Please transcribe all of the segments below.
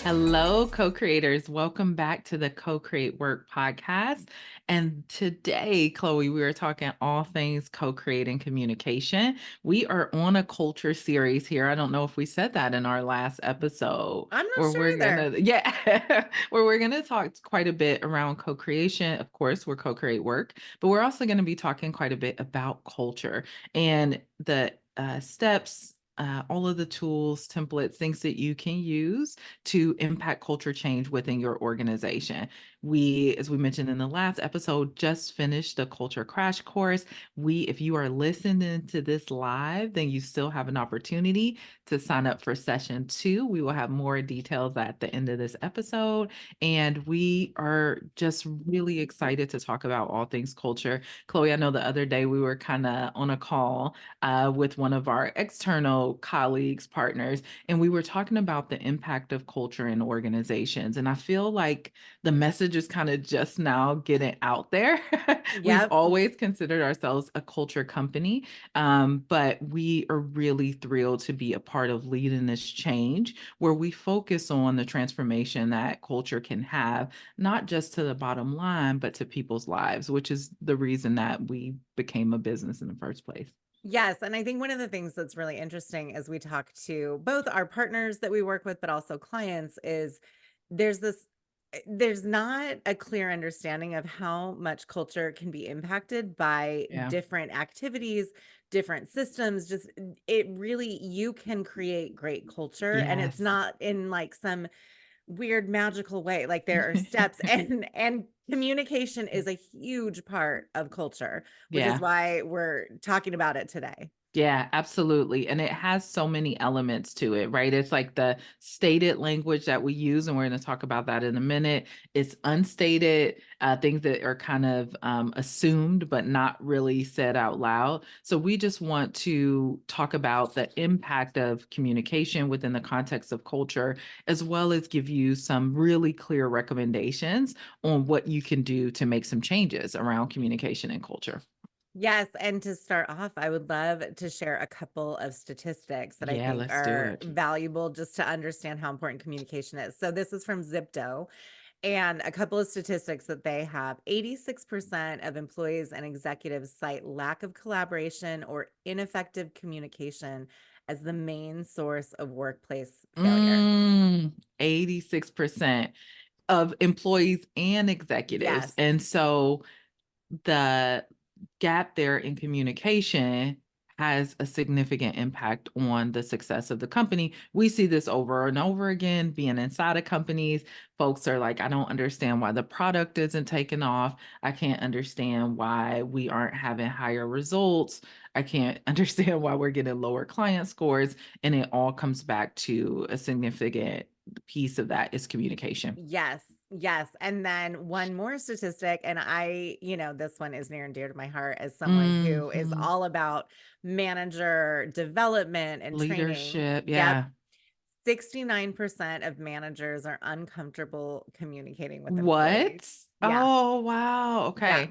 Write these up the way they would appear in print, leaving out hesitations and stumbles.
Hello, co-creators. Welcome back to the Co-Create Work podcast. And today, Chloe, we are talking all things co-creating communication. We are on a culture series here. I don't know if we said that in our last episode, I'm not where sure we're either. gonna, where we're gonna talk quite a bit around co-creation. Of course, we're co-create work, but we're also going to be talking quite a bit about culture and the steps, all of the tools, templates, things that you can use to impact culture change within your organization. We, as we mentioned in the last episode, just finished the culture crash course. If you are listening to this live, then you still have an opportunity to sign up for session 2. We will have more details at the end of this episode. And we are just really excited to talk about all things culture. Chloe, I know the other day we were kind of on a call with one of our external colleagues, partners, and we were talking about the impact of culture in organizations. And I feel like the message is kind of just now getting out there. We've Yep. always considered ourselves a culture company, but we are really thrilled to be a part of leading this change where we focus on the transformation that culture can have, not just to the bottom line, but to people's lives, which is the reason that we became a business in the first place. Yes. And I think one of the things that's really interesting as we talk to both our partners that we work with, but also clients, is there's not a clear understanding of how much culture can be impacted by Yeah. different activities, different systems. Just it really, you can create great culture, and it's Yes. not in like some weird magical way. Like there are steps, and communication is a huge part of culture, which is Yeah. why we're talking about it today. Yeah, absolutely. And it has so many elements to it, right? It's like the stated language that we use, and we're going to talk about that in a minute. It's unstated, things that are kind of assumed, but not really said out loud. So we just want to talk about the impact of communication within the context of culture, as well as give you some really clear recommendations on what you can do to make some changes around communication and culture. Yes, and to start off, I would love to share a couple of statistics that I Yeah, think let's do are it. valuable just to understand how important communication is. So this is from Zipdo, and a couple of statistics that they have. 86% of employees and executives cite lack of collaboration or ineffective communication as the main source of workplace failure. 86% of employees and executives. Yes. And so the gap there in communication has a significant impact on the success of the company. We see this over and over again being inside of companies. Folks are like, I don't understand why the product isn't taking off. I can't understand why we aren't having higher results. I can't understand why we're getting lower client scores. And it all comes back to a significant piece of that is communication. Yes, yes, and then one more statistic, and this one is near and dear to my heart as someone who is Mhm. all about manager development and training. Leadership, Yep, yeah. 69% of managers are uncomfortable communicating with employees. What? Yeah, Oh, wow, yeah, okay.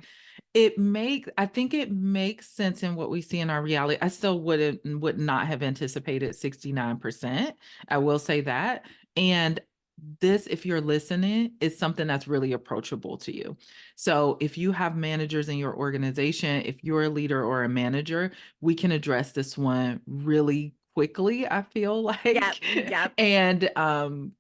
I think it makes sense in what we see in our reality. I still would not have anticipated 69%. I will say that. And this, if you're listening, is something that's really approachable to you. So if you have managers in your organization, if you're a leader or a manager, we can address this one really quickly, I feel yep, like. yep. And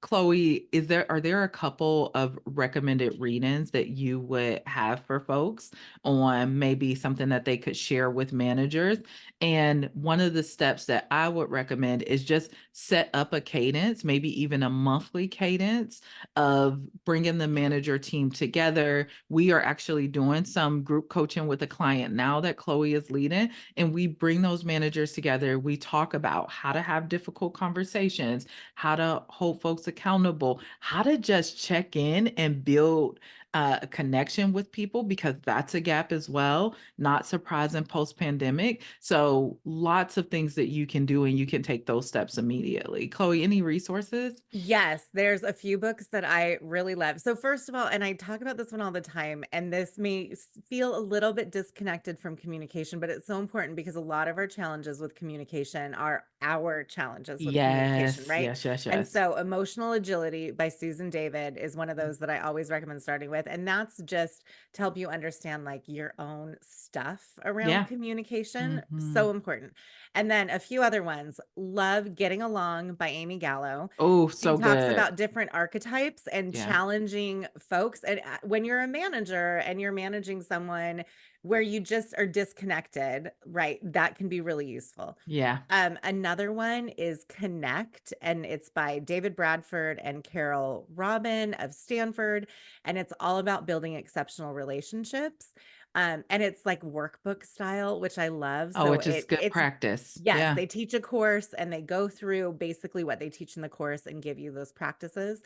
Chloe, are there a couple of recommended readings that you would have for folks on maybe something that they could share with managers? And one of the steps that I would recommend is just set up a cadence, maybe even a monthly cadence of bringing the manager team together. We are actually doing some group coaching with a client now that Chloe is leading, and we bring those managers together. We talk about how to have difficult conversations, how to hold folks accountable, how to just check in and build a connection with people because that's a gap as well, not surprising post-pandemic. So, lots of things that you can do, and you can take those steps immediately. Chloe, any resources? Yes, there's a few books that I really love. So first of all, and I talk about this one all the time, and this may feel a little bit disconnected from communication, but it's so important because a lot of our challenges with communication are our challenges with communication, Yes, right? yes, yes, And yes. so Emotional Agility by Susan David is one of those that I always recommend starting with. And that's just to help you understand like your own stuff around Yeah. communication. So Mhm. important. And then a few other ones. Love Getting Along by Amy Gallo. Oh, She so talks good. about different archetypes and Yeah. challenging folks, and, when you're a manager and you're managing someone where you just are disconnected, right, that can be really useful. Yeah. Another one is Connect, and it's by David Bradford and Carol Robin of Stanford, and it's all about building exceptional relationships, and it's like workbook style, which I love, Oh, so which is good it's practice. yes, Yeah. they teach a course and they go through basically what they teach in the course and give you those practices.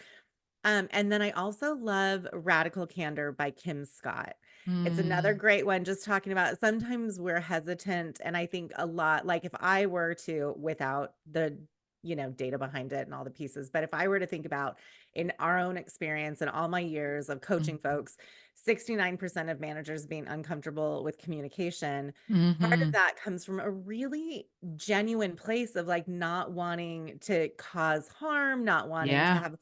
And then I also love Radical Candor by Kim Scott. It's another Mm, great one, just talking about sometimes we're hesitant. And I think a lot, like if I were to, without the, data behind it and all the pieces, but if I were to think about in our own experience and all my years of coaching mhm. folks, 69% of managers being uncomfortable with communication. Part of Mhm. that comes from a really genuine place of like not wanting to cause harm, not wanting to Yeah. have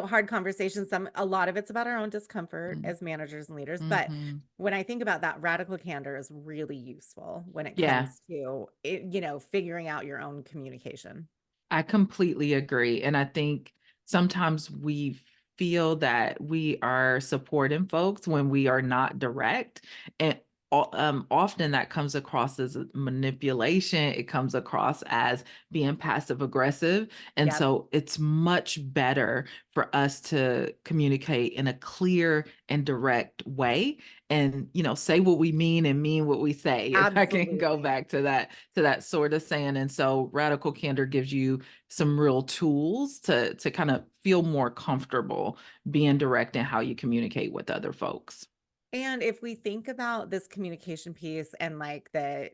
hard conversations. A lot of it's about our own discomfort Mm, as managers and leaders. But mhm. when I think about that, radical candor is really useful when it Yeah. comes to figuring out your own communication. I completely agree. And I think sometimes we feel that we are supporting folks when we are not direct. And often that comes across as manipulation. It comes across as being passive aggressive. And Yep, so it's much better for us to communicate in a clear and direct way and say what we mean and mean what we say, if I can go absolutely. back to that sort of saying. And so radical candor gives you some real tools to kind of feel more comfortable being direct in how you communicate with other folks. And if we think about this communication piece and like the,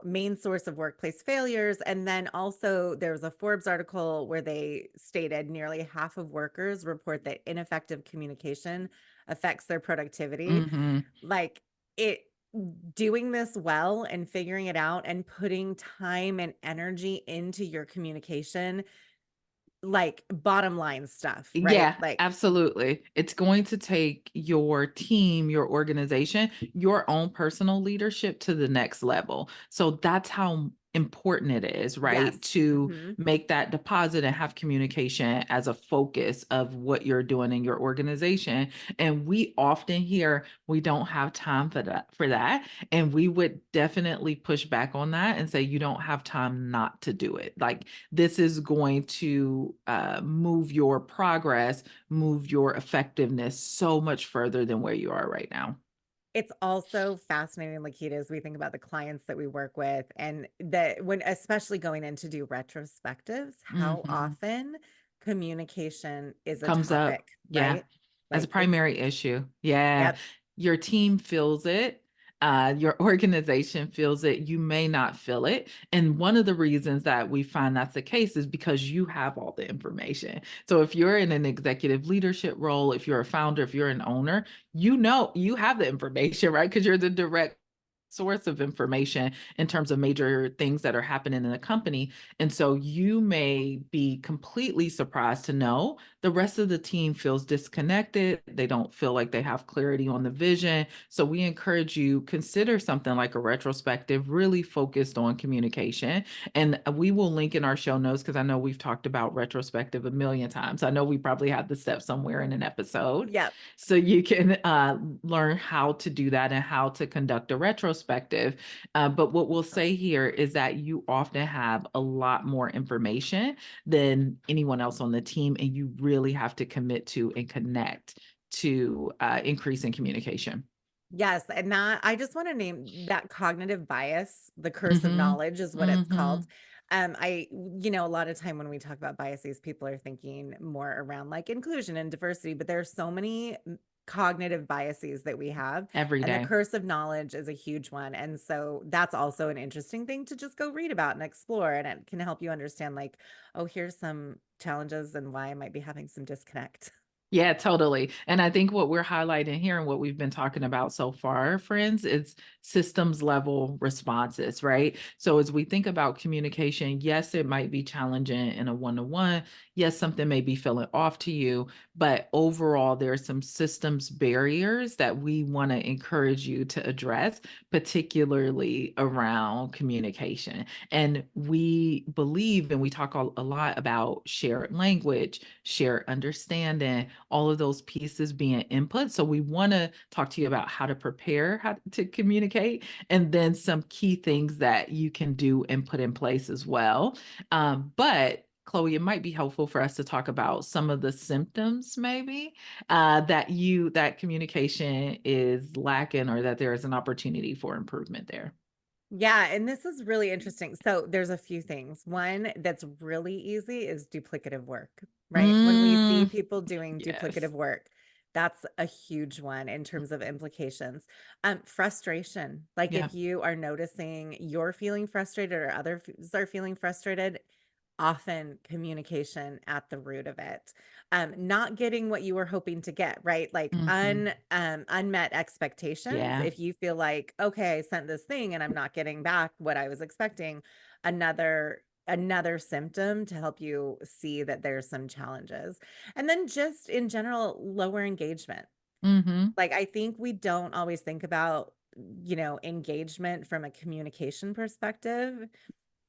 main source of workplace failures, and then also there was a Forbes article where they stated nearly half of workers report that ineffective communication affects their productivity. Mhm. Like it doing this well and figuring it out and putting time and energy into your communication, like bottom line stuff, right? Yeah, Like absolutely. It's going to take your team, your organization, your own personal leadership to the next level. So that's how important it is, right? yes. To Mhm. make that deposit and have communication as a focus of what you're doing in your organization. And we often hear we don't have time for that. And we would definitely push back on that and say you don't have time not to do it. Like this is going to move your progress, move your effectiveness so much further than where you are right now. It's also fascinating, Lakita, as we think about the clients that we work with and that when especially going in to do retrospectives, how Mhm. often communication is a Comes up. topic, Yeah. right? As a Like it's primary issue. Yeah. yep, Your team feels it. Your organization feels it. You may not feel it. And one of the reasons that we find that's the case is because you have all the information. So if you're in an executive leadership role, if you're a founder, if you're an owner, you have the information, right? Because you're the direct source of information in terms of major things that are happening in the company. And so you may be completely surprised to know the rest of the team feels disconnected. They don't feel like they have clarity on the vision. So we encourage you consider something like a retrospective really focused on communication. And we will link in our show notes because I know we've talked about retrospective a million times. I know we probably have the steps somewhere in an episode. yep. So you can learn how to do that and how to conduct a retrospective. But what we'll Awesome. say here is that you often have a lot more information than anyone else on the team, and you really have to commit to and connect to increase in communication. Yes, and that I just want to name that cognitive bias, the curse of Mm-hmm. knowledge is what it's Mm-hmm. called. A lot of time when we talk about biases, people are thinking more around like inclusion and diversity, but there are so many cognitive biases that we have, every and the day. curse of knowledge is a huge one, and so that's also an interesting thing to just go read about and explore, and it can help you understand, like, "Oh, here's some challenges and why I might be having some disconnect." Yeah, totally. And I think what we're highlighting here and what we've been talking about so far, friends, is systems level responses, right? So as we think about communication, yes, it might be challenging in a one to one. Yes, something may be feeling off to you, but overall, there are some systems barriers that we want to encourage you to address, particularly around communication. And we believe and we talk a lot about shared language, shared understanding, all of those pieces being input. So we want to talk to you about how to prepare, how to communicate, and then some key things that you can do and put in place as well. But Chloe, it might be helpful for us to talk about some of the symptoms, maybe that communication is lacking, or that there is an opportunity for improvement there. Yeah, and this is really interesting. So there's a few things. One that's really easy is duplicative work, right? When we see Mm, people doing yes. duplicative work, that's a huge one in terms of implications. Frustration. Like Yeah. if you are noticing you're feeling frustrated or others are feeling frustrated, often communication at the root of it. Not getting what you were hoping to get, right? Like Mhm. unmet expectations. Yeah. If you feel like, okay, I sent this thing and I'm not getting back what I was expecting, another symptom to help you see that there's some challenges. And then just in general, lower engagement. Mhm. Like I think we don't always think about, engagement from a communication perspective,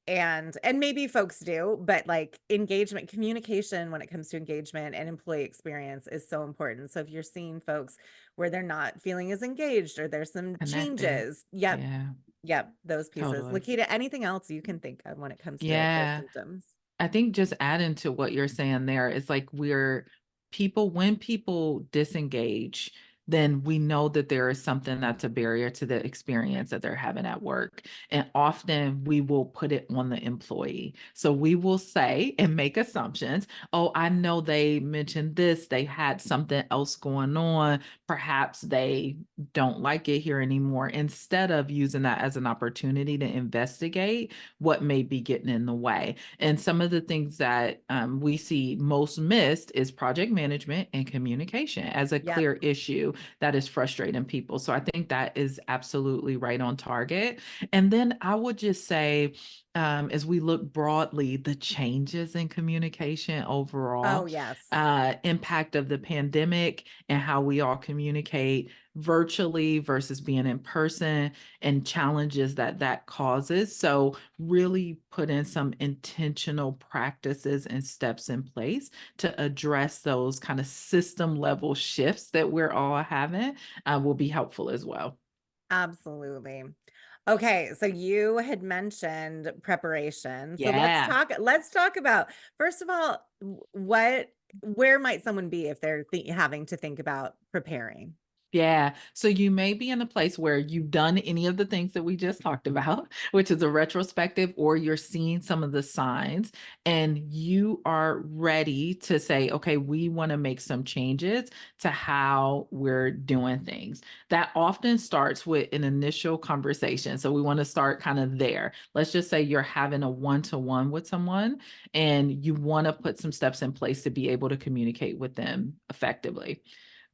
and maybe folks do, but, like, engagement communication when it comes to engagement and employee experience is so important. So if you're seeing folks where they're not feeling as engaged or there's some Connected. changes. Yep, Yeah, yep, those pieces. totally. Lakita, anything else you can think of when it comes to those Yeah. symptoms? I think just adding to what you're saying there, it's like when people disengage, then we know that there is something that's a barrier to the experience that they're having at work. And often we will put it on the employee. So we will say and make assumptions. Oh, I know they mentioned this, they had something else going on. Perhaps they don't like it here anymore, instead of using that as an opportunity to investigate what may be getting in the way. And some of the things that we see most missed is project management and communication as a Yep. clear issue that is frustrating people. So I think that is absolutely right on target. And then I would just say, as we look broadly, the changes in communication Oh, overall, yes. impact of the pandemic and how we all communicate virtually versus being in person, and challenges that that causes. So really put in some intentional practices and steps in place to address those kind of system level shifts that we're all having, will be helpful as well. Absolutely. Okay, so you had mentioned preparation. So Yeah. let's talk about, first of all, where might someone be if they're having to think about preparing? Yeah. So you may be in a place where you've done any of the things that we just talked about, which is a retrospective, or you're seeing some of the signs and you are ready to say, okay, we want to make some changes to how we're doing things. That often starts with an initial conversation. So we want to start kind of there. Let's just say you're having a one to one with someone and you want to put some steps in place to be able to communicate with them effectively.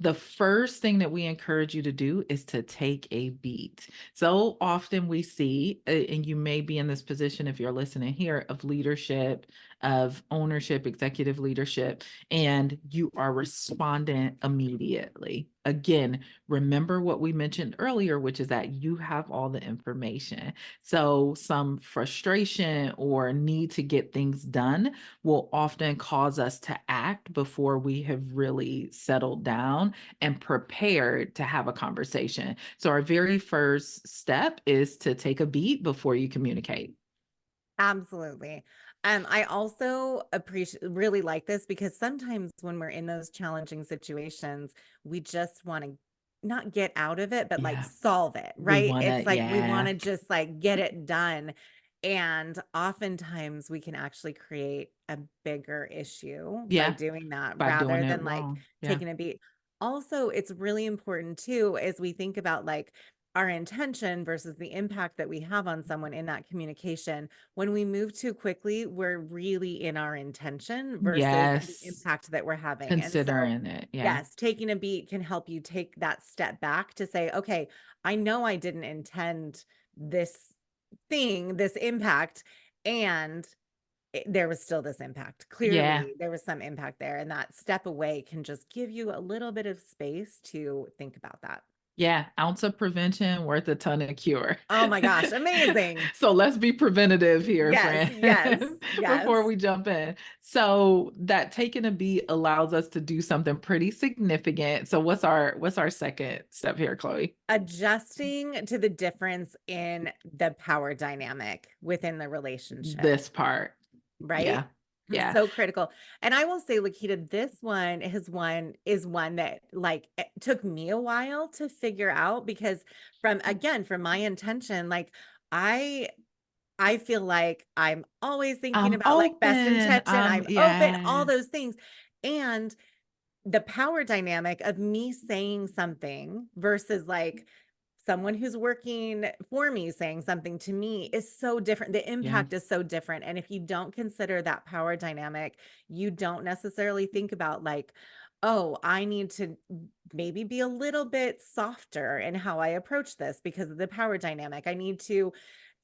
The first thing that we encourage you to do is to take a beat. So often we see, and you may be in this position if you're listening here, of leadership, of ownership, executive leadership, and you are responding immediately. Again, remember what we mentioned earlier, which is that you have all the information. So some frustration or need to get things done will often cause us to act before we have really settled down and prepared to have a conversation. So, our very first step is to take a beat before you communicate. Absolutely. I also appreciate really like this because sometimes when we're in those challenging situations, we just want to not get out of it, but like Yeah, solve it, we right? want to, It's like we want yeah, to just like get it done. And oftentimes we can actually create a bigger issue by yeah, doing that by rather doing it than like wrong. Yeah. taking a beat. Also, it's really important too, as we think about like our intention versus the impact that we have on someone in that communication. When we move too quickly, we're really in our intention versus the Yes, impact that we're having. And so, considering it, yeah. yes, taking a beat can help you take that step back to say, okay, I know I didn't intend this thing, this impact. And there was still this impact. Yeah. Clearly, there was some impact there, and that step away can just give you a little bit of space to think about that. Yeah, ounce of prevention worth a ton of cure. Oh my gosh, amazing. So let's be preventative here, Yes, friend, yes, before yes. we jump in. So that taking a beat allows us to do something pretty significant. So what's our second step here, Chloe? Adjusting to the difference in the power dynamic within the relationship. This part. Right? Yeah. Yeah. So critical. And I will say, Lakita, this one is one that like it took me a while to figure out because from my intention, like I I feel like I'm always thinking I'm about like best open. intention, I'm open, all Yeah. those things. And the power dynamic of me saying something versus like someone who's working for me saying something to me is so different. The Yeah. impact is so different. And if you don't consider that power dynamic, you don't necessarily think about like, oh, I need to maybe be a little bit softer in how I approach this because of the power dynamic. I need to,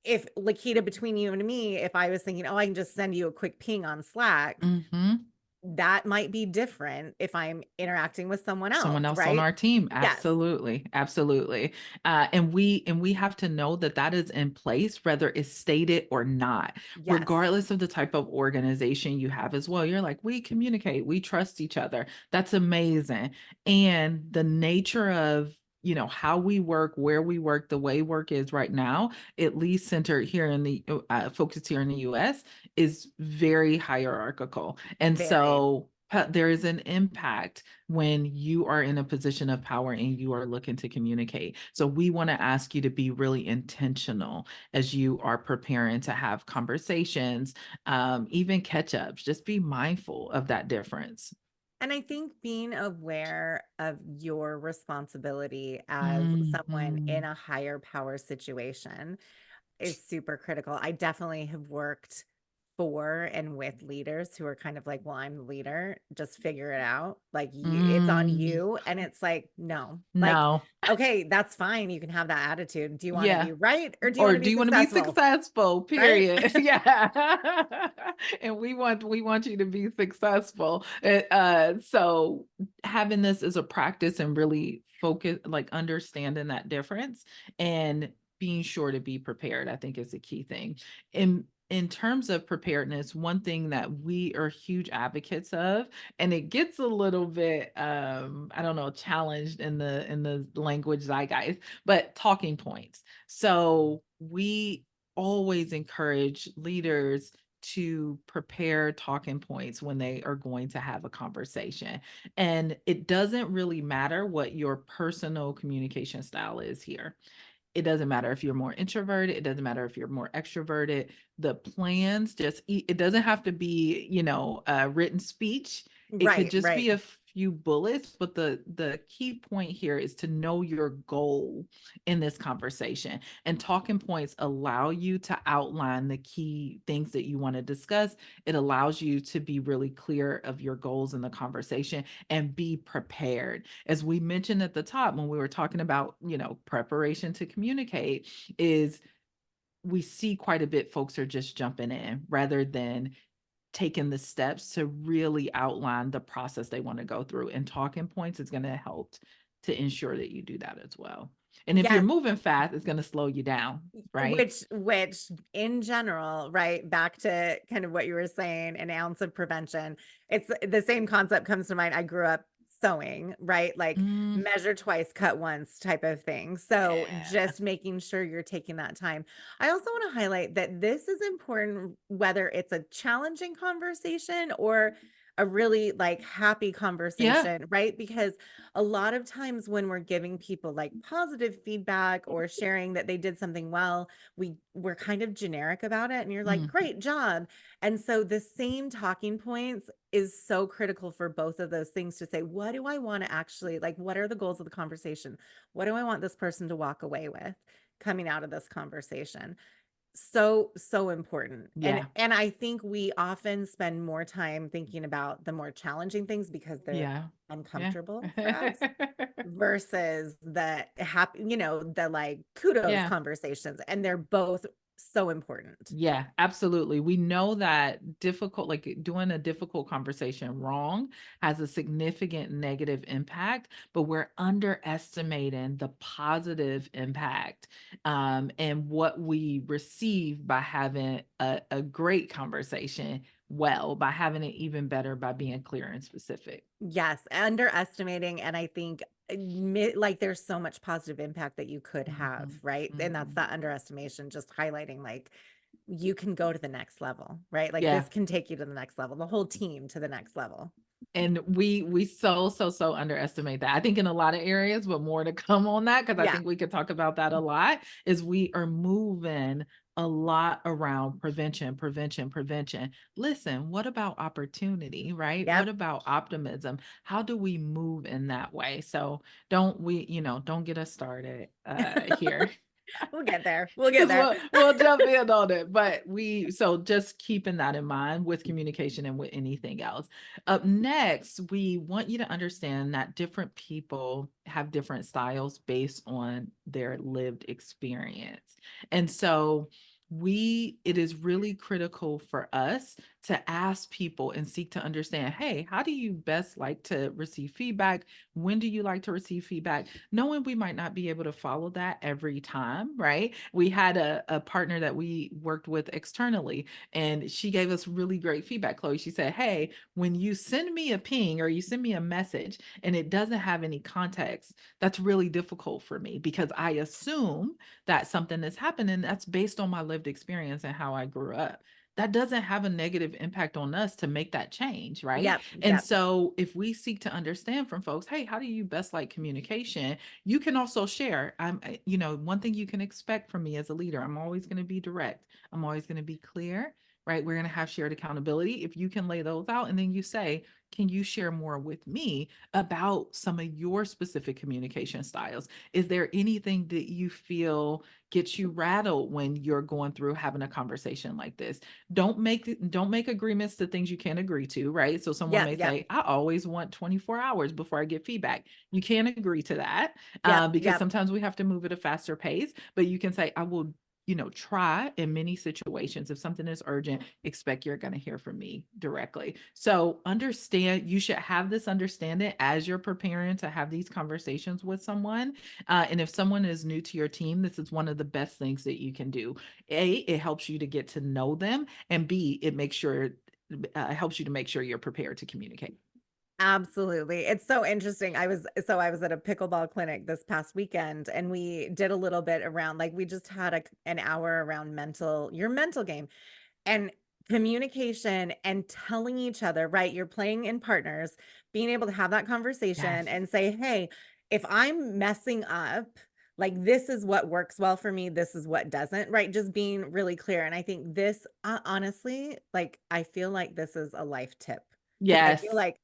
if Lakita, between you and me, if I was thinking, oh, I can just send you a quick ping on Slack, Mhm. that might be different if I'm interacting with someone else, Someone else on right? our team. Yes. Absolutely. Absolutely. And we have to know that that is in place, whether it's stated or not, Yes. regardless of the type of organization you have as well. You're like, we communicate, we trust each other. That's amazing. And the nature of how we work, where we work, the way work is right now, at least centered here in the focused here in the US, is very hierarchical. And Very. so there is an impact when you are in a position of power and you are looking to communicate. So we want to ask you to be really intentional as you are preparing to have conversations, even catch ups. Just be mindful of that difference. And I think being aware of your responsibility as someone in Mhm. a higher power situation is super critical. I definitely have worked for and with leaders who are kind of like, well, I'm the leader, just figure it out. Like it's on Mm, you. And it's like, no, like, no. okay, that's fine. You can have that attitude. Do you want to Yeah. be right or do you want Or to do be you want to be successful? successful? Right. Period. Yeah. And we want you to be successful. So having this as a practice and really focus, like understanding that difference and being sure to be prepared, I think is a key thing. In terms of preparedness, one thing that we are huge advocates of, and it gets a little bit I don't know, challenged in the language zeitgeist, but talking points. So we always encourage leaders to prepare talking points when they are going to have a conversation. And it doesn't really matter what your personal communication style is here. It doesn't matter if you're more introverted, it doesn't matter if you're more extroverted. The plans it doesn't have to be, a written speech. It could Right. just Right. be a few bullets, but the key point here is to know your goal in this conversation. And talking points allow you to outline the key things that you want to discuss. It allows you to be really clear of your goals in the conversation and be prepared. As we mentioned at the top when we were talking about, preparation to communicate, is we see quite a bit folks are just jumping in rather than taking the steps to really outline the process they want to go through. And talking points is going to help to ensure that you do that as well. And if you're Yes. moving fast, it's going to slow you down, right? Which in general, right, back to kind of what you were saying, an ounce of prevention. It's the same concept comes to mind. I grew up sewing, right? Like Mm, measure twice, cut once type of thing. So yeah. just making sure you're taking that time. I also want to highlight that this is important whether it's a challenging conversation or a really, like, happy Yeah. conversation, right? Because a lot of times when we're giving people, like, positive feedback or sharing that they did something well, we're kind of generic about it, and you're like, Mhm. "Great job." And so the same talking points is so critical for both of those things to say, "What do I wanna actually like, what are the goals of the conversation? What do I want this person to walk away with coming out of this conversation?" So, so important. And Yeah. and I think we often spend more time thinking about the more challenging things because they're Yeah. Yeah. uncomfortable for us versus the happy, the like kudos Yeah. conversations. And they're both so important. Yeah, absolutely. We know that difficult, like doing a difficult conversation wrong has a significant negative impact, but we're underestimating the positive impact and what we receive by having a great conversation well, by having it even better by being clear and specific. Yes, underestimating, and I think, like, there's so much positive impact that you could have, Mhm, right? And that's mhm. that underestimation, just highlighting, like, you can go to the next level, right? Like, Yeah. this can take you to the next level, the whole team to the next level. And we so underestimate that. I think in a lot of areas, but more to come on that because I Yeah. think we could talk about that a lot, is we are moving a lot around prevention, prevention, prevention. Listen, what about opportunity, right? What Yep. about optimism? How do we move in that way? So don't we, don't get us started here. We'll get there. We'll get 'Cause there. we'll jump in on it, but so just keeping that in mind with communication and with anything else. Up next, we want you to understand that different people have different styles based on their lived experience. And so it is really critical for us to ask people and seek to understand, hey, how do you best like to receive feedback? When do you like to receive feedback? Knowing we might not be able to follow that every time, right? We had a partner that we worked with externally, and she gave us really great feedback, Chloe. She said, hey, when you send me a ping or you send me a message and it doesn't have any context, that's really difficult for me because I assume that something is happening that's based on my lived experience and how I grew up. That doesn't have a negative impact on us to make that change, right? Yep, And yep. so if we seek to understand from folks, hey, how do you best like communication? You can also share. One thing you can expect from me as a leader, I'm always going to be direct. I'm always going to be clear, right? We're going to have shared accountability. If you can lay those out and then you say, can you share more with me about some of your specific communication styles? Is there anything that you feel gets you rattled when you're going through having a conversation like this? Don't make agreements to things you can't agree to, right? So someone Yep, may yep. say, I always want 24 hours before I get feedback. You can't agree to that Yep, because yep. sometimes we have to move at a faster pace, but you can say, I will, try in many situations. If something is urgent, expect you're going to hear from me directly. So understand, you should have this understanding as you're preparing to have these conversations with someone. And if someone is new to your team, this is one of the best things that you can do. A, it helps you to get to know them, and B, helps you to make sure you're prepared to communicate. Absolutely. It's so interesting. I was at a pickleball clinic this past weekend and we did a little bit around like we just had an hour around your mental game. And communication and telling each other, right? You're playing in partners, being able to have that conversation Yes. and say, "Hey, if I'm messing up, like this is what works well for me, this is what doesn't," right? Just being really clear. And I think this, honestly, like I feel like this is a life tip because I feel Yes. like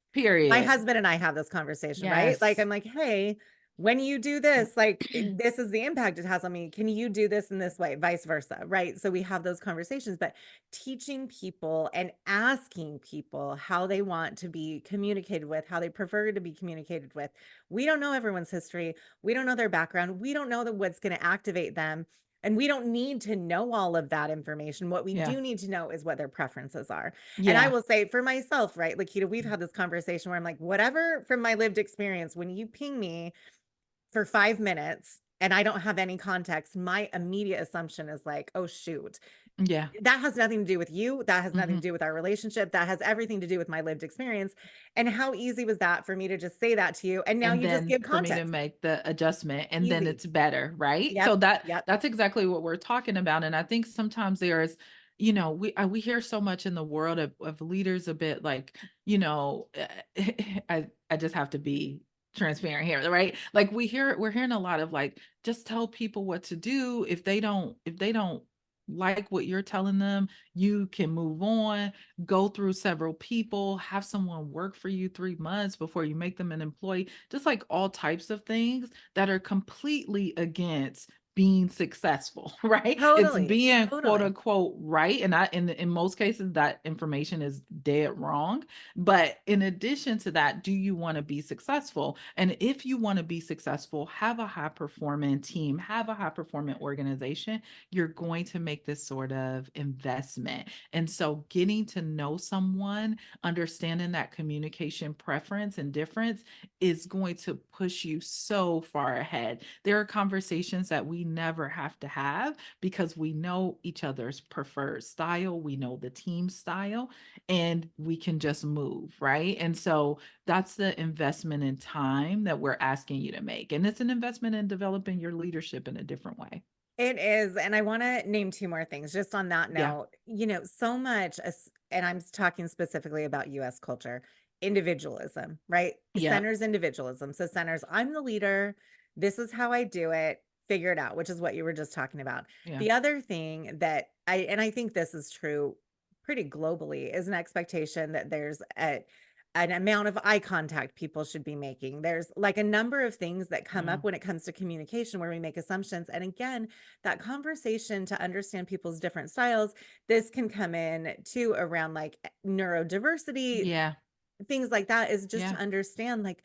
my Period. husband and I have this conversation, right? Like Yes. I'm like, "Hey, when you do this, like this is the impact it has on me. Can you do this in this way? Vice versa, right?" So we have those conversations, but teaching people and asking people how they want to be communicated with, how they prefer to be communicated with. We don't know everyone's history. We don't know their background. We don't know what's going to activate them. And we don't need to know all of that information. What we Yeah. do need to know is what their preferences are. And I Yeah. will say for myself, right? Like, we've had this conversation where I'm like, whatever from my lived experience, when you ping me for 5 minutes and I don't have any context, my immediate assumption is like, oh, shoot, Yeah. that has nothing to do with you. That has nothing to Mhm. do with our relationship. That has everything to do with my lived experience. And how easy was that for me to just say that to you? And now And you just then give for me to context. make the adjustment, and then Easy. it's better, right? So Yep. Yep. that's exactly what we're talking about, and I think sometimes there's we hear so much in the world of leaders a bit like, you know, I just have to be transparent here, right? Like we're hearing a lot of like, just tell people what to do. If they don't like what you're telling them, you can move on, go through several people, have someone work for you 3 months before you make them an employee, just like all types of things that are completely against being successful, right? It's Totally, being quote totally. unquote right. And in most cases that information is dead wrong. But in addition to that, do you want to be successful? And if you want to be successful, have a high performing team, have a high performing organization, you're going to make this sort of investment. And so getting to know someone, understanding that communication preference and difference is going to push you so far ahead. There are conversations that we never have to have because we know each other's preferred style, we know the team style, and we can just move, right? And so that's the investment in time that we're asking you to make. And it's an investment in developing your leadership in a different way. It is, and I wanna name 2 more things just on that Yeah. note. So much as and I'm talking specifically about US culture, individualism, right? Yep. Centers individualism. So centers, "I'm the leader, this is how I do it, figure it out," which is what you were just talking about. Yeah. The other thing that I think this is true pretty globally, is an expectation that there's an amount of eye contact people should be making. There's, like, a number of things that come Yeah. up when it comes to communication where we make assumptions, and again, that conversation to understand people's different styles, this can come in too around like neurodiversity, Yeah. things like that is just to Yeah. understand like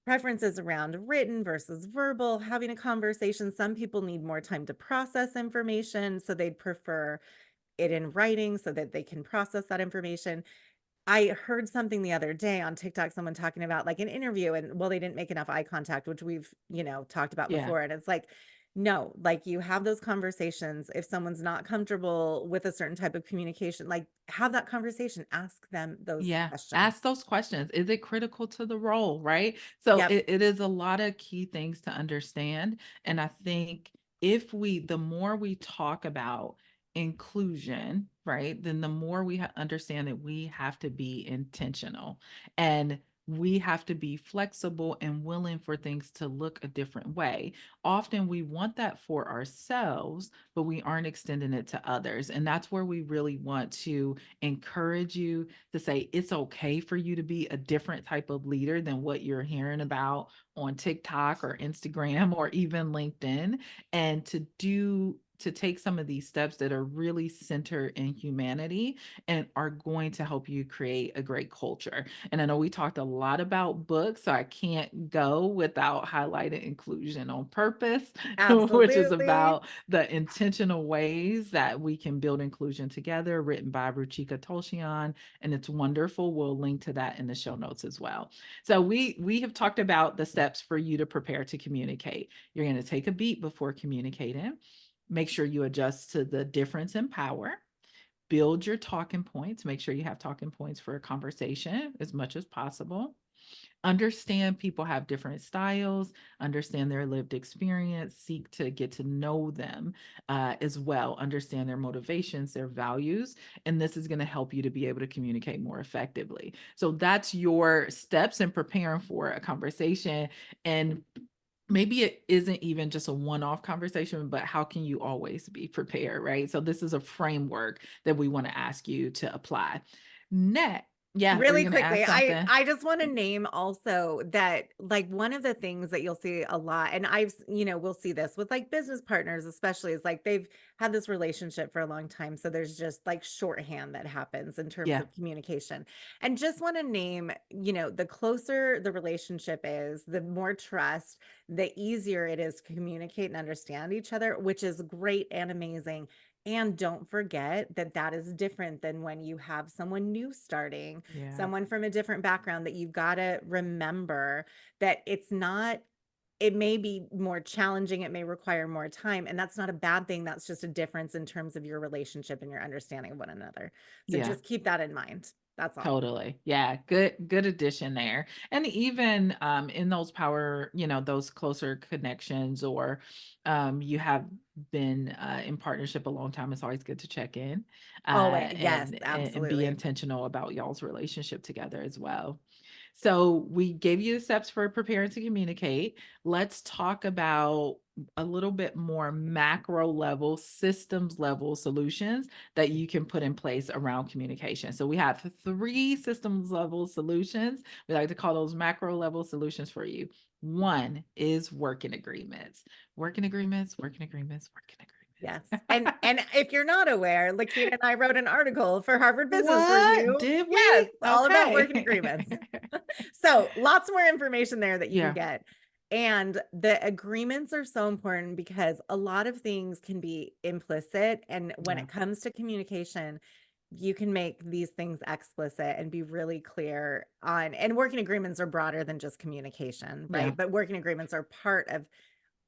preferences around written versus verbal, having a conversation. Some people need more time to process information, so they'd prefer it in writing so that they can process that information. I heard something the other day on TikTok, someone talking about like an interview and well, they didn't make enough eye contact, which we've, talked about Yeah. before. And it's like, no, like you have those conversations. If someone's not comfortable with a certain type of communication, like have that conversation, ask them those Yeah, questions. ask those questions. Is it critical to the role, right? So Yep. it is a lot of key things to understand. And I think the more we talk about inclusion, right, then the more we understand that we have to be intentional and we have to be flexible and willing for things to look a different way. Often we want that for ourselves, but we aren't extending it to others. And that's where we really want to encourage you to say it's okay for you to be a different type of leader than what you're hearing about on TikTok or Instagram or even LinkedIn, and to take some of these steps that are really centered in humanity and are going to help you create a great culture. And I know we talked a lot about books, so I can't go without highlighting Inclusion on Purpose, which is Absolutely. about the intentional ways that we can build inclusion together, written by Ruchika Toshian, and it's wonderful. We'll link to that in the show notes as well. So we have talked about the steps for you to prepare to communicate. You're going to take a beat before communicating. Make sure you adjust to the difference in power. Build your talking points. Make sure you have talking points for a conversation as much as possible. Understand people have different styles, understand their lived experience, seek to get to know them as well, understand their motivations, their values, and this is going to help you to be able to communicate more effectively. So that's your steps in preparing for a conversation. And maybe it isn't even just a one-off conversation, but how can you always be prepared, right? So this is a framework that we want to ask you to apply. Next, yeah, were you Really going to quickly, ask something? I just wanna name also that, like, one of the things that you'll see a lot, and we'll see this with, like, business partners especially, is, like, they've had this relationship for a long time, so there's just, like, shorthand that happens in terms Yeah, of communication, and just wanna name, the closer the relationship is, the more trust, the easier it is to communicate and understand each other, which is great and amazing, and don't forget that that is different than when you have someone new starting, yeah. someone from a different background that you've gotta remember that it may be more challenging, it may require more time, and that's not a bad thing, that's just a difference in terms of your relationship and your understanding of one another. So Yeah. just keep that in mind. That's all. Totally. Yeah, good addition there. And even, in those power, those closer connections, or, you have been, in partnership a long time, it's always good to check in, Always, yes, and be absolutely. intentional about y'all's relationship together as well. So we gave you the steps for preparing to communicate. Let's talk about a little bit more macro level, systems level solutions that you can put in place around communication. So we have three systems level solutions. We like to call those macro level solutions for you. One is working agreements. Working agreements, working agreements, working Yes, agreements. and if you're not aware, Lakita and I wrote an article for Harvard Business What? Review. Did Yes, we? all about working Okay. agreements. So, lots more information there that you can Yeah. get. And the agreements are so important because a lot of things can be implicit. And when Yeah. it comes to communication, you can make these things explicit and be really clear on, and working agreements are broader than just communication, Yeah. right? But working agreements are part of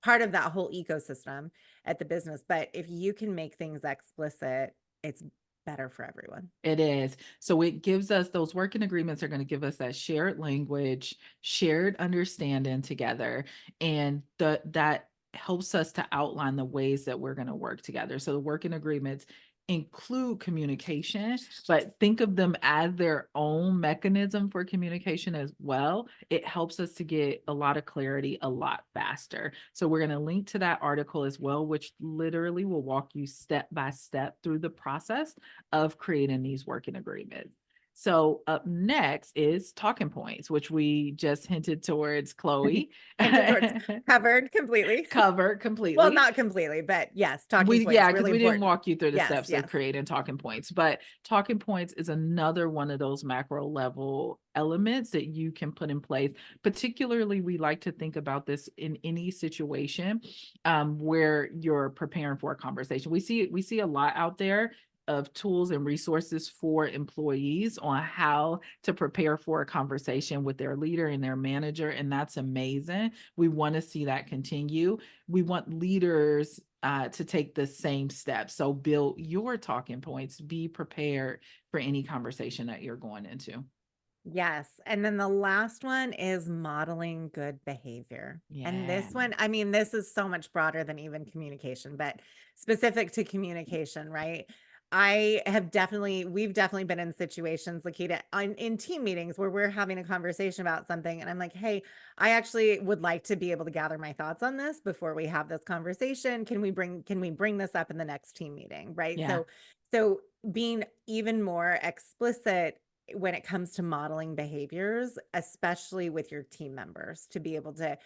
that whole ecosystem at the business. But if you can make things explicit, it's better for everyone. It is. So it gives us those working agreements are going to give us that shared language, shared understanding together. And that helps us to outline the ways that we're going to work together. So the working agreements include communication, but think of them as their own mechanism for communication as well. It helps us to get a lot of clarity a lot faster. So we're going to link to that article as well, which literally will walk you step by step through the process of creating these working agreements. So up next is talking points, which we just hinted towards Chloe. Hinted towards covered completely. Covered Well, completely. not completely, but yes, talking We points Yeah, because really we didn't important. walk you through the Yes, steps of yes. creating talking points, but talking points is another one of those macro level elements that you can put in place. Particularly, we like to think about this in any situation where you're preparing for a conversation. We see a lot out there of tools and resources for employees on how to prepare for a conversation with their leader and their manager, and that's amazing. We want to see that continue. We want leaders to take the same steps. So build your talking points, be prepared for any conversation that you're going into. Yes, and then the last one is modeling good behavior. And Yeah. this one, I mean, this is so much broader than even communication, but specific to communication, right? We've definitely been in situations, Lakita, in team meetings where we're having a conversation about something. And I'm like, hey, I actually would like to be able to gather my thoughts on this before we have this conversation. Can we bring this up in the next team meeting? Right. Yeah. So being even more explicit when it comes to modeling behaviors, especially with your team members, to be able to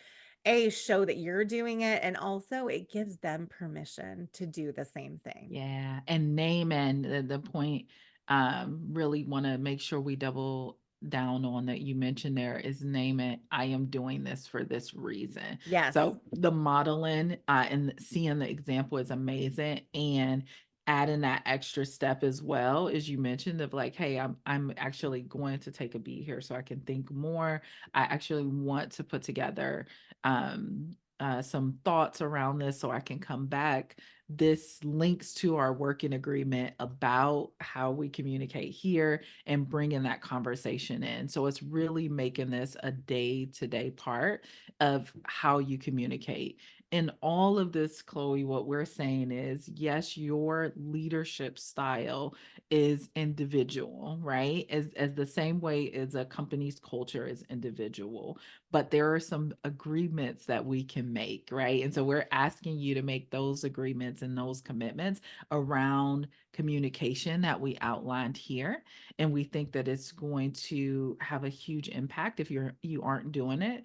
show that you're doing it, and also it gives them permission to do the same thing. Yeah, and name and the point, really want to make sure we double down on that you mentioned there is name it. I am doing this for this reason. Yes, So the modeling and seeing the example is amazing, and adding that extra step as well, as you mentioned, of like, hey, I'm actually going to take a beat here so I can think more. I actually want to put together some thoughts around this so I can come back. This links to our working agreement about how we communicate here and bringing that conversation in. So it's really making this a day to day part of how you communicate. In all of this, Chloe, what we're saying is yes, your leadership style is individual, right? As the same way as a company's culture is individual, but there are some agreements that we can make, right? And so we're asking you to make those agreements and those commitments around communication that we outlined here. And we think that it's going to have a huge impact if you aren't doing it.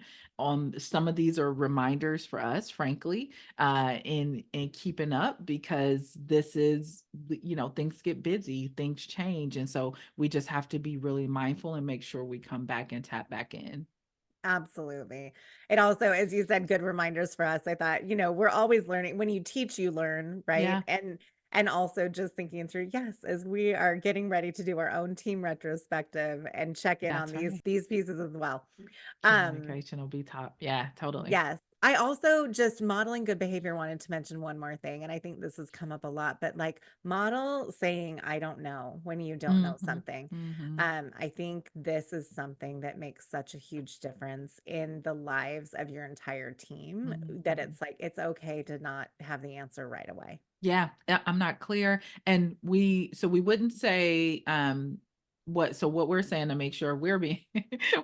Some of these are reminders for us, frankly, in keeping up, because this is, things get busy, things change. And so we just have to be really mindful and make sure we come back and tap back in. absolutely. It also, as you said, good reminders for us. I thought, we're always learning. When you teach, you learn, right? Yeah, And also just thinking through, yes, as we are getting ready to do our own team retrospective and check in on that's these right. these pieces as well. Um, Communication will be top. Yeah, totally. yes. I also just modeling good behavior wanted to mention one more thing, and I think this has come up a lot, but like model saying, I don't know when you don't know Mhm, something. mhm, I think this is something that makes such a huge difference in the lives of your entire team that mhm. it's like, it's okay to not have the answer right away. Yeah, I'm not clear, and we wouldn't say, what we're saying to make sure we're being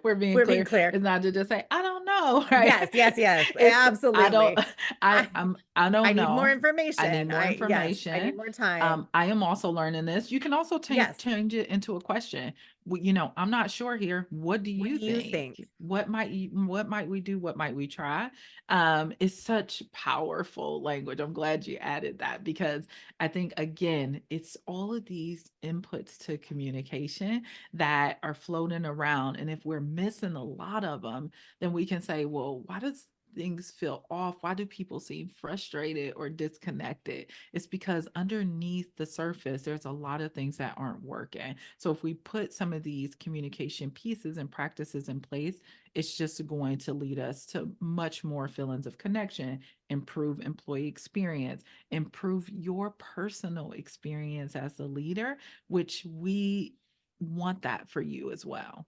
we're being We're being clear clear. is not to just say, "I don't know," right? Yes, yes, yes, It's I don't absolutely. I I I don't need more know. I need information. more Yes, I need information. more time. I am also learning this. You can also Yes. change it into a question. I'm not sure here. What do What you do you think? think? What might we do? What might we try? It's such powerful language. I'm glad you added that because I think again, it's all of these inputs to communication that are floating around. And if we're missing a lot of them, then we can say, well, why does things feel off? Why do people seem frustrated or disconnected? It's because underneath the surface, there's a lot of things that aren't working. So if we put some of these communication pieces and practices in place, it's just going to lead us to much more feelings of connection, improve employee experience, improve your personal experience as a leader, which we want that for you as well.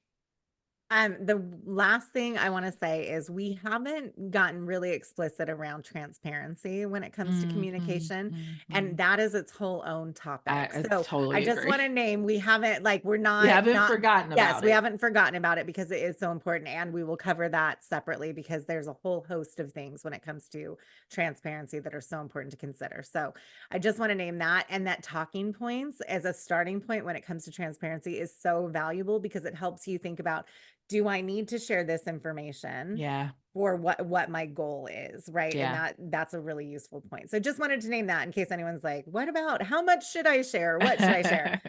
The last thing I want to say is we haven't gotten really explicit around transparency when it comes to Mhm, communication, and mhm. that is its whole own topic. I So I totally just agree. want to name we haven't like we're We haven't not forgotten yes, about we it. haven't forgotten about it because it is so important, and we will cover that separately because there's a whole host of things when it comes to transparency that are so important to consider. So I just want to name that, and that talking points as a starting point when it comes to transparency is so valuable because it helps you think about, do I need to share this information Yeah, for what my goal is, right? And yeah. that's a really useful point. So just wanted to name that in case anyone's like, what about how much should I share? What should I share?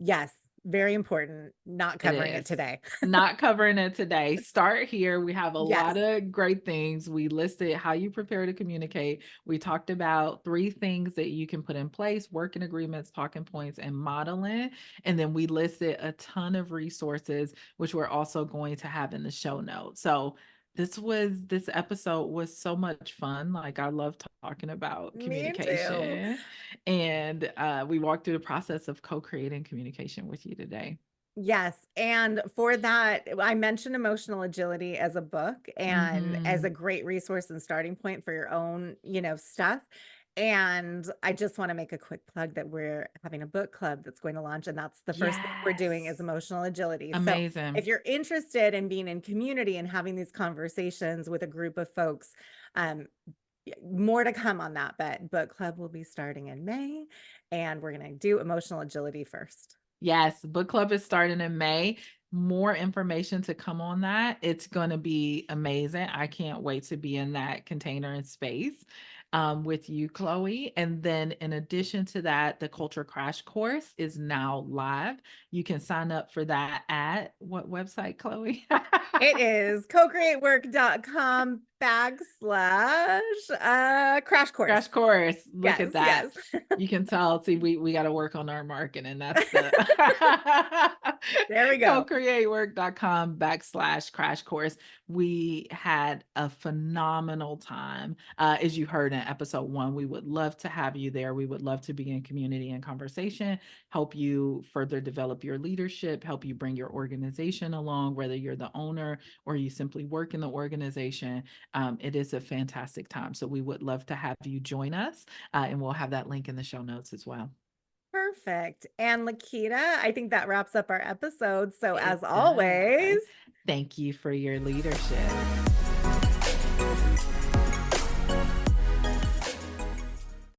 Yes, very important. Not It covering it is. today. Not covering it today. Start here. We have a lot Yes. of great things. We listed how you prepare to communicate. We talked about three things that you can put in place: working agreements, talking points, and modeling. And then we listed a ton of resources, which we're also going to have in the show notes. So this episode was so much fun. Like I love talking about Me too. communication. And we walked through the process of co-creating communication with you today. Yes, and for that, I mentioned Emotional Agility as a book and as a Mhm. great resource and starting point for your own, stuff. And I just want to make a quick plug that we're having a book club that's going to launch, and that's the first book we're doing is Yes. Emotional Agility. So if Amazing. you're interested in being in community and having these conversations with a group of folks, um, more to come on that, but book club will be starting in May, and we're going to do Emotional Agility first. Yes, book club is starting in May. More information to come on that. It's gonna be amazing. I can't wait to be in that container and space, with you, Chloe. And then in addition to that, the Culture Crash course is now live. You can sign up for that at what website, Chloe? It is cocreatework.com/ crash Crash course. course. Look Yes, at that. yes. You can tell. See, we got to work on our marketing. That's the There we go. cocreatework.com/crash course. We had a phenomenal time. As you heard in episode one, we would love to have you there. We would love to be in community and conversation, help you further develop your leadership, help you bring your organization along, whether you're the owner or you simply work in the organization. It is a fantastic time. So we would love to have you join us, and we'll have that link in the show notes as well. Perfect. And Lakita, I think that wraps up our episode. So It as always, does. Thank you for your leadership.